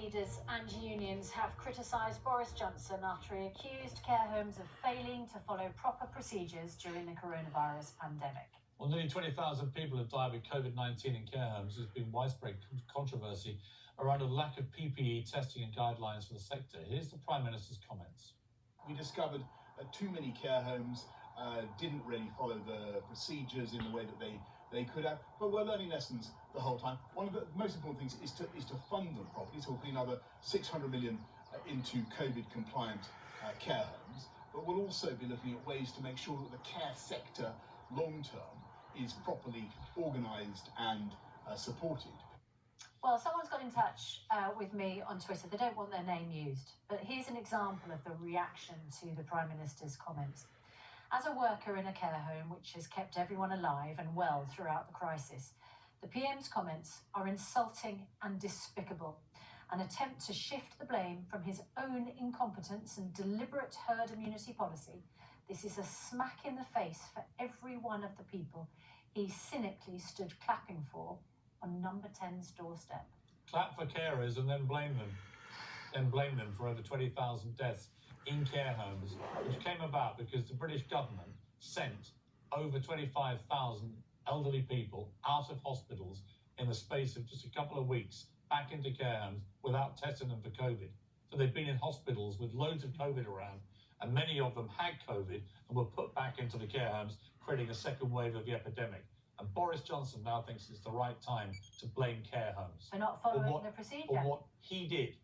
leaders and unions have criticised Boris Johnson after he accused care homes of failing to follow proper procedures during the coronavirus pandemic. Well, nearly 20,000 people have died with COVID-19 in care homes. There's been widespread controversy around a lack of PPE testing and guidelines for the sector. Here's the Prime Minister's comments. We discovered too many care homes didn't really follow the procedures in the way that they could have, but we're learning lessons the whole time. One of the most important things is to fund them properly. So we'll put another 600 million into COVID compliant care homes, but we'll also be looking at ways to make sure that the care sector long term is properly organised and supported. Well, someone's got in touch with me on Twitter. They don't want their name used, but here's an example of the reaction to the Prime Minister's comments. As a worker in a care home which has kept everyone alive and well throughout the crisis, the PM's comments are insulting and despicable. An attempt to shift the blame from his own incompetence and deliberate herd immunity policy. This is a smack in the face for every one of the people he cynically stood clapping for on Number 10's doorstep. Clap for carers and then blame them. Then blame them for over 20,000 deaths in care homes, which came about because the British government sent over 25,000 elderly people out of hospitals in the space of just a couple of weeks back into care homes without testing them for COVID. So they've been in hospitals with loads of COVID around, and many of them had COVID and were put back into the care homes, creating a second wave of the epidemic. And Boris Johnson now thinks it's the right time to blame care homes. For not following the procedure. For what he did.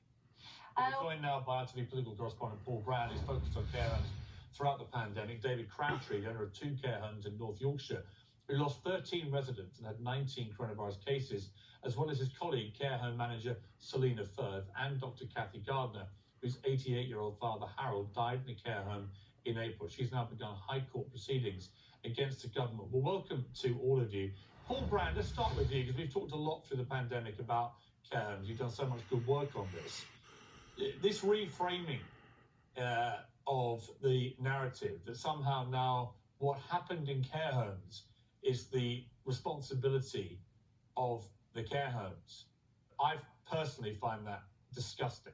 We're joined now by our TV political correspondent Paul Brand, who's focused on care homes throughout the pandemic. David Crabtree, the owner of 2 care homes in North Yorkshire, who lost 13 residents and had 19 coronavirus cases, as well as his colleague, care home manager Selina Firth, and Dr. Kathy Gardner, whose 88-year-old father Harold died in a care home in April. She's now begun High Court proceedings against the government. Well, welcome to all of you. Paul Brand, let's start with you, because we've talked a lot through the pandemic about care homes. You've done so much good work on this. This reframing of the narrative that somehow now what happened in care homes is the responsibility of the care homes. I personally find that disgusting.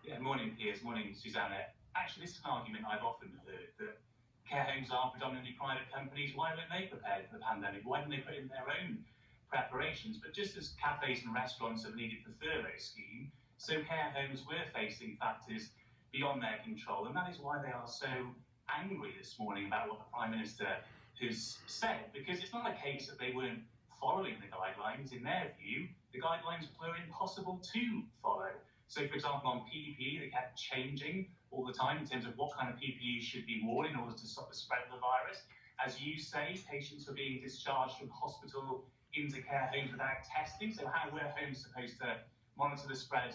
Yeah, morning, Piers. Morning, Susanna. Actually, this is an argument I've often heard, that care homes are predominantly private companies. Why weren't they prepared for the pandemic? Why didn't they put in their own preparations? But just as cafes and restaurants have needed the furlough scheme, so care homes were facing factors beyond their control, and that is why they are so angry this morning about what the Prime Minister has said, because it's not a case that they weren't following the guidelines. In their view, the guidelines were impossible to follow. So, for example, on PPE, they kept changing all the time in terms of what kind of PPE should be worn in order to stop the spread of the virus. As you say, patients were being discharged from hospital into care homes without testing. So how were homes supposed to monitor the spread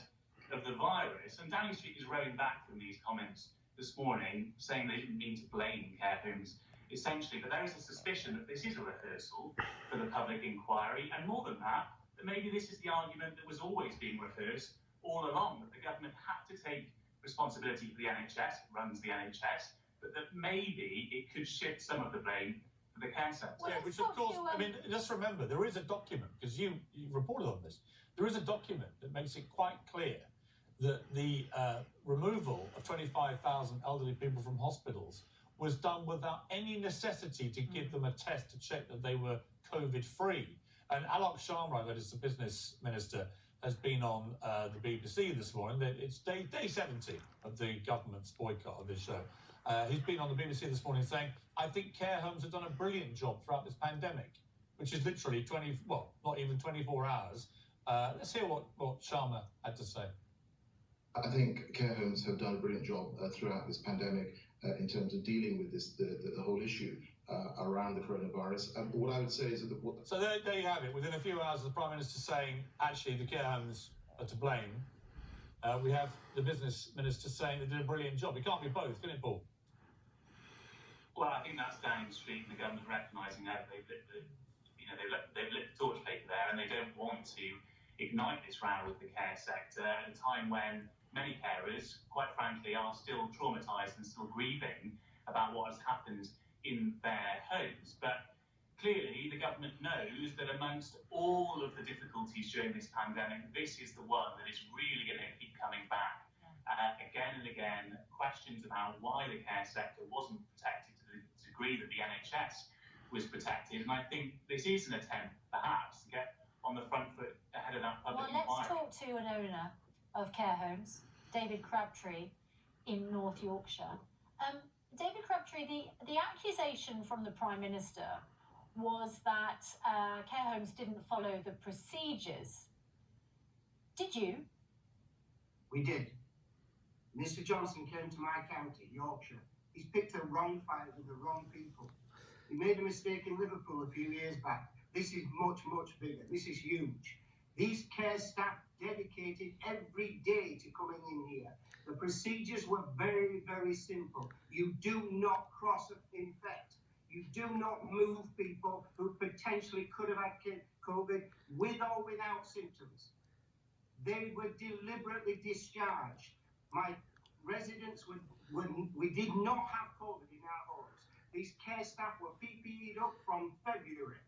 of the virus? And Downing Street is rowing back from these comments this morning, saying they didn't mean to blame care homes, essentially. But there is a suspicion that this is a rehearsal for the public inquiry. And more than that maybe this is the argument that was always being rehearsed all along, that the government had to take responsibility for the NHS, it runs the NHS, but that maybe it could shift some of the blame for the care sector. Well, yeah, which of course, I mean, just remember, there is a document, because you reported on this, there is a document that makes it quite clear that the removal of 25,000 elderly people from hospitals was done without any necessity to give them a test to check that they were COVID-free. And Alok Sharma, that is the business minister, has been on the BBC this morning. It's day 70 of the government's boycott of this show. He's been on the BBC this morning saying, I think care homes have done a brilliant job throughout this pandemic, which is literally not even 24 hours. Let's hear what Sharma had to say. I think care homes have done a brilliant job throughout this pandemic in terms of dealing with this, the whole issue around the coronavirus. What I would say is that... So there you have it. Within a few hours, the Prime Minister saying, actually, the care homes are to blame. We have the business minister saying they did a brilliant job. It can't be both, can it, Paul? Well, I think that's Downing Street and the government recognising that they've lit the torch paper there, and they don't want to ignite this row with the care sector at a time when many carers, quite frankly, are still traumatised and still grieving about what has happened in their homes. But clearly the government knows that amongst all of the difficulties during this pandemic, this is the one that is really going to keep coming back again and again. Questions about why the care sector wasn't protected to the degree that the NHS was protected. And I think this is an attempt, perhaps, to get on the front foot ahead of that public inquiry. Well, let's talk to an owner of care homes, David Crabtree, in North Yorkshire. David Crabtree, the accusation from the Prime Minister was that care homes didn't follow the procedures. Did you? We did. Mr. Johnson came to my county, Yorkshire. He's picked a wrong fight with the wrong people. He made a mistake in Liverpool a few years back. This is much, much bigger. This is huge. These care staff dedicated every day to coming in here. The procedures were very, very simple. You do not cross-infect. You do not move people who potentially could have had COVID with or without symptoms. They were deliberately discharged. My residents we did not have COVID in our homes. These care staff were PPE'd up from February.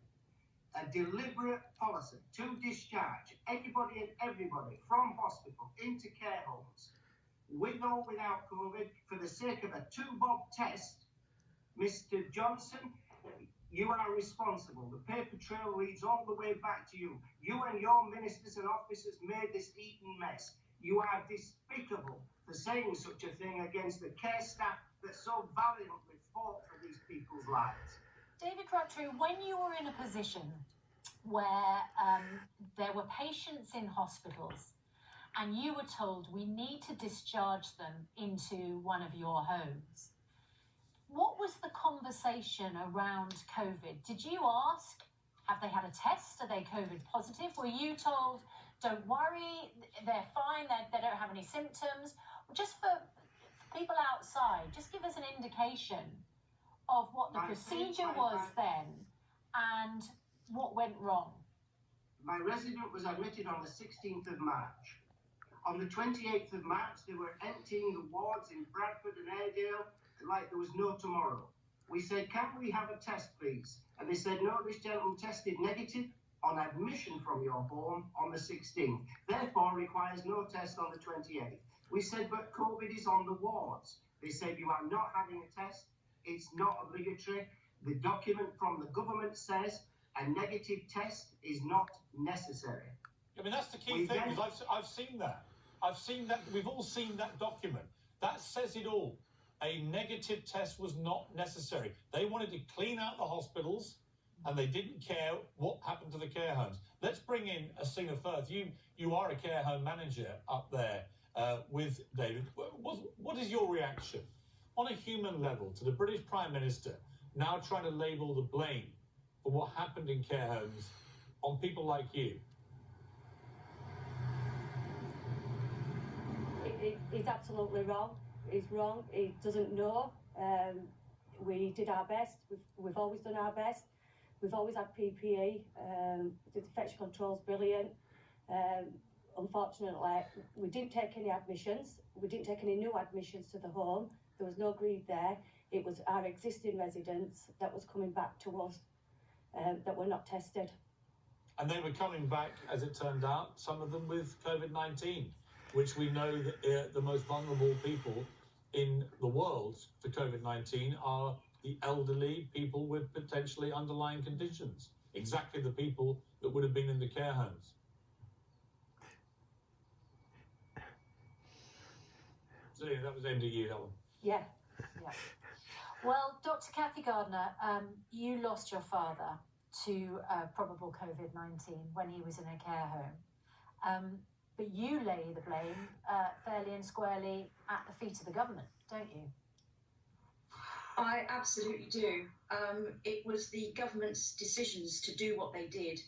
A deliberate policy to discharge anybody and everybody from hospital into care homes with or without COVID for the sake of a 2-bob test. Mr. Johnson, you are responsible. The paper trail leads all the way back to you. You and your ministers and officers made this Eton mess. You are despicable for saying such a thing against the care staff that so valiantly fought for these people's lives. David Crabtree, when you were in a position where there were patients in hospitals and you were told we need to discharge them into one of your homes, what was the conversation around COVID? Did you ask, have they had a test? Are they COVID positive? Were you told, don't worry, they're fine, they don't have any symptoms? Just for people outside, just give us an indication of what the procedure was then and what went wrong. My resident was admitted on the 16th of March. On the 28th of March, they were emptying the wards in Bradford and Airedale like there was no tomorrow. We said, can we have a test, please? And they said, no, this gentleman tested negative on admission from your home on the 16th, therefore requires no test on the 28th. We said, but COVID is on the wards. They said, you are not having a test. It's not obligatory. The document from the government says a negative test is not necessary. I mean, that's the key thing, because I've seen that. I've seen that. We've all seen that document. That says it all. A negative test was not necessary. They wanted to clean out the hospitals, and they didn't care what happened to the care homes. Let's bring in Singer Firth. You are a care home manager up there with David. What is your reaction on a human level to the British Prime Minister now trying to label the blame for what happened in care homes on people like you? He's absolutely wrong. He's wrong. He doesn't know. We did our best. We've always done our best. We've always had PPE. The infection control's brilliant. Unfortunately, we didn't take any admissions. We didn't take any new admissions to the home. There was no greed there. It was our existing residents that was coming back to us that were not tested. And they were coming back, as it turned out, some of them with COVID-19, which we know that the most vulnerable people in the world for COVID-19 are the elderly, people with potentially underlying conditions, exactly the people that would have been in the care homes. So yeah, that was aimed at you, that one. Yeah. Well, Dr. Kathy Gardner, you lost your father to probable COVID-19 when he was in a care home. But you lay the blame fairly and squarely at the feet of the government, don't you? I absolutely do. It was the government's decisions to do what they did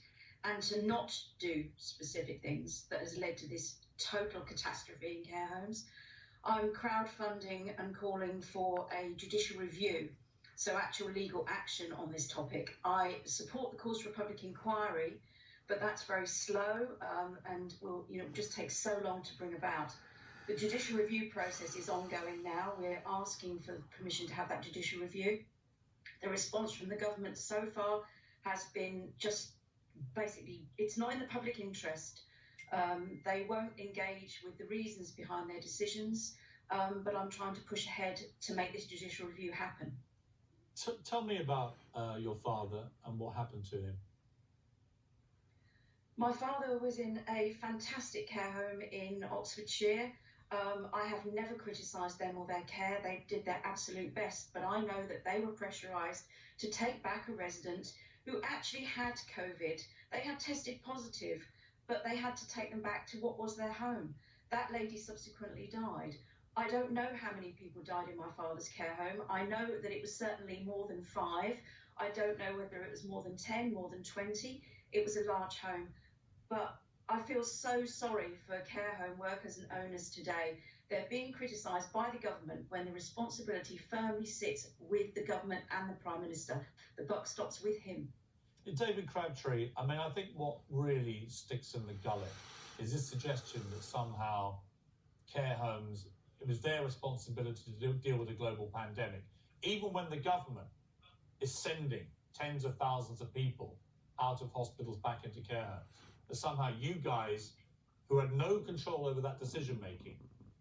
and to not do specific things that has led to this total catastrophe in care homes. I'm crowdfunding and calling for a judicial review, so actual legal action on this topic. I support the calls for a public inquiry, but that's very slow and will just take so long to bring about. The judicial review process is ongoing now. We're asking for permission to have that judicial review. The response from the government so far has been just basically, it's not in the public interest. They won't engage with the reasons behind their decisions, but I'm trying to push ahead to make this judicial review happen. Tell me about your father and what happened to him. My father was in a fantastic care home in Oxfordshire. I have never criticised them or their care. They did their absolute best, but I know that they were pressurised to take back a resident who actually had COVID. They had tested positive, but they had to take them back to what was their home. That lady subsequently died. I don't know how many people died in my father's care home. I know that it was certainly more than 5. I don't know whether it was more than 10, more than 20. It was a large home. But I feel so sorry for care home workers and owners today. They're being criticised by the government when the responsibility firmly sits with the government and the Prime Minister. The buck stops with him. David Crabtree, I mean, I think what really sticks in the gullet is this suggestion that somehow care homes, it was their responsibility to deal with a global pandemic, even when the government is sending tens of thousands of people out of hospitals back into care homes. That somehow you guys, who had no control over that decision-making,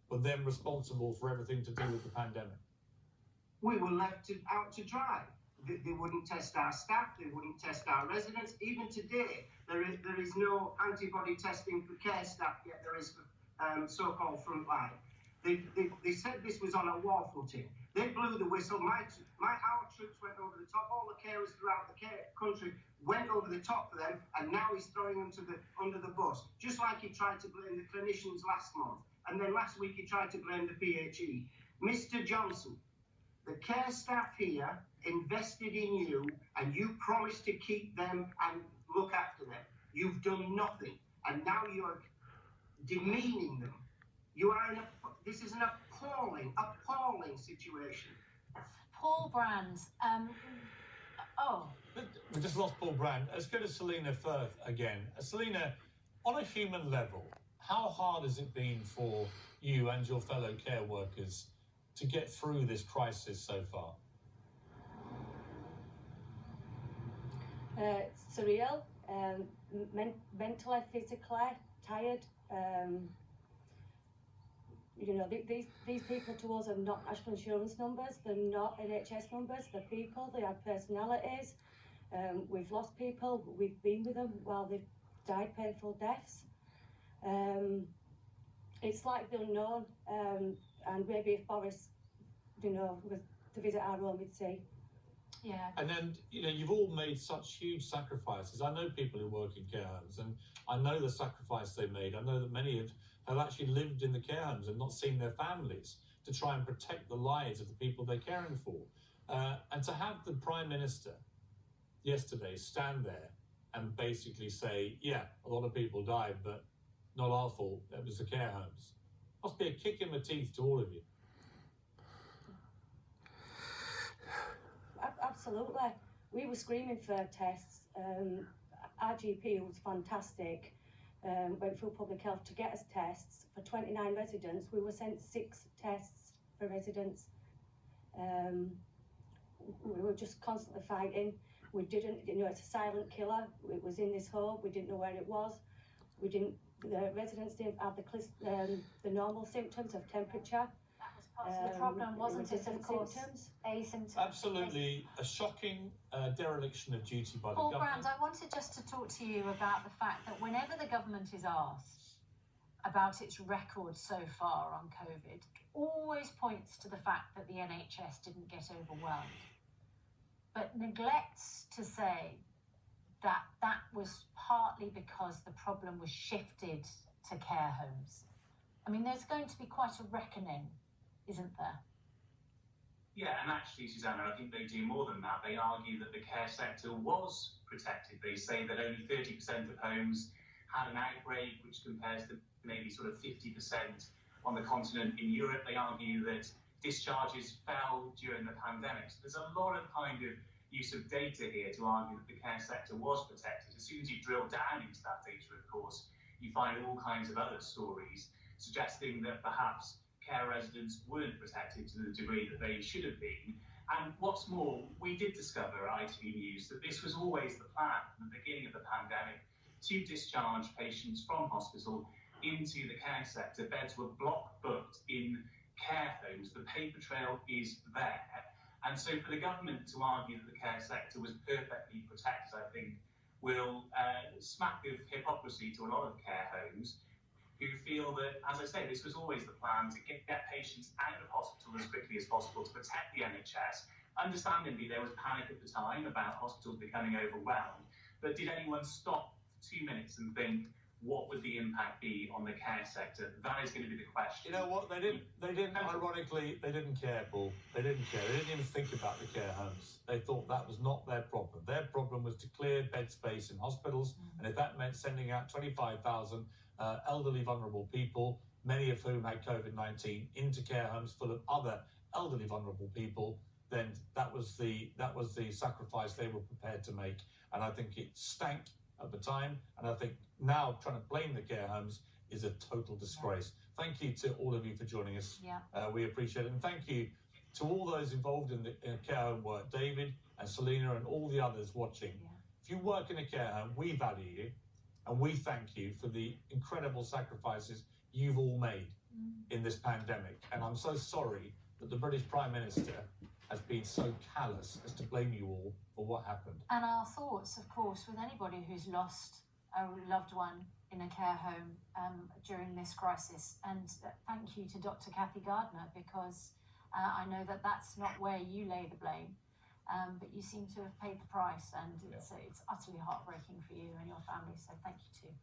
were then responsible for everything to do with the pandemic. We were left out to dry. They wouldn't test our staff, they wouldn't test our residents. Even today, there is no antibody testing for care staff, yet there is for so-called frontline. They said this was on a war footing. They blew the whistle. Our troops went over the top. All the carers throughout the country went over the top for them, and now he's throwing them under the bus. Just like he tried to blame the clinicians last month, and then last week he tried to blame the PHE. Mr. Johnson, the care staff here invested in you, and you promised to keep them and look after them. You've done nothing, and now you're demeaning them. You are this is an appalling situation. Paul Brand. We just lost Paul Brand. Let's go to Selina Firth again. Selina, on a human level, how hard has it been for you and your fellow care workers to get through this crisis so far? Surreal, mentally, physically tired. You know, these people to us are not national insurance numbers, they're not NHS numbers, they're people, they have personalities. We've lost people, we've been with them while they've died painful deaths. It's like the unknown, and maybe if Boris, was to visit our home, we'd see. Yeah. And then, you've all made such huge sacrifices. I know people who work in care homes, and I know the sacrifice they made. I know that many have actually lived in the care homes and not seen their families to try and protect the lives of the people they're caring for. And to have the Prime Minister yesterday stand there and basically say, yeah, a lot of people died, but not our fault, it was the care homes. Must be a kick in the teeth to all of you. Absolutely. We were screaming for tests. Our GP was fantastic. Went through public health to get us tests. For 29 residents, we were sent 6 tests for residents. We were just constantly fighting. We didn't, it's a silent killer. It was in this home. We didn't know where it was. The residents didn't have the normal symptoms of temperature. That was part of the problem, wasn't it, of course? Asymptoms. Absolutely a shocking dereliction of duty by the Paul government. Brand, I wanted just to talk to you about the fact that whenever the government is asked about its record so far on COVID, it always points to the fact that the NHS didn't get overwhelmed, but neglects to say that that was partly because the problem was shifted to care homes. I mean, there's going to be quite a reckoning, isn't there? Yeah, and actually, Susanna, I think they do more than that. They argue that the care sector was protected. They say that only 30% of homes had an outbreak, which compares to maybe sort of 50% on the continent in Europe. They argue that discharges fell during the pandemic. So there's a lot of kind of use of data here to argue that the care sector was protected. As soon as you drill down into that data, of course, you find all kinds of other stories suggesting that perhaps care residents weren't protected to the degree that they should have been, And what's more, we did discover at ITV News that this was always the plan from the beginning of the pandemic, to discharge patients from hospital into the care sector. Beds were block booked in care homes. The paper trail is there. And so for the government to argue that the care sector was perfectly protected, I think, will smack of hypocrisy to a lot of care homes who feel that, as I say, this was always the plan, to get patients out of hospital as quickly as possible to protect the NHS. Understandably, there was panic at the time about hospitals becoming overwhelmed, but did anyone stop for 2 minutes and think, what would the impact be on the care sector? That is going to be the question. You know what? They didn't, ironically, they didn't care, Paul. They didn't care. They didn't even think about the care homes. They thought that was not their problem. Their problem was to clear bed space in hospitals. And if that meant sending out 25,000 elderly vulnerable people, many of whom had COVID-19, into care homes full of other elderly vulnerable people, then that was the sacrifice they were prepared to make. And I think it stank at the time, and I think now trying to blame the care homes is a total disgrace. Thank you to all of you for joining us. We appreciate it, and thank you to all those involved in care home work, David and Selena and all the others watching. If you work in a care home, we value you, and we thank you for the incredible sacrifices you've all made in this pandemic. And I'm so sorry that the British Prime Minister has been so callous as to blame you all for what happened. And our thoughts, of course, with anybody who's lost a loved one in a care home during this crisis. And thank you to Dr. Kathy Gardner, because I know that that's not where you lay the blame, but you seem to have paid the price, and it's utterly heartbreaking for you and your family. So thank you too.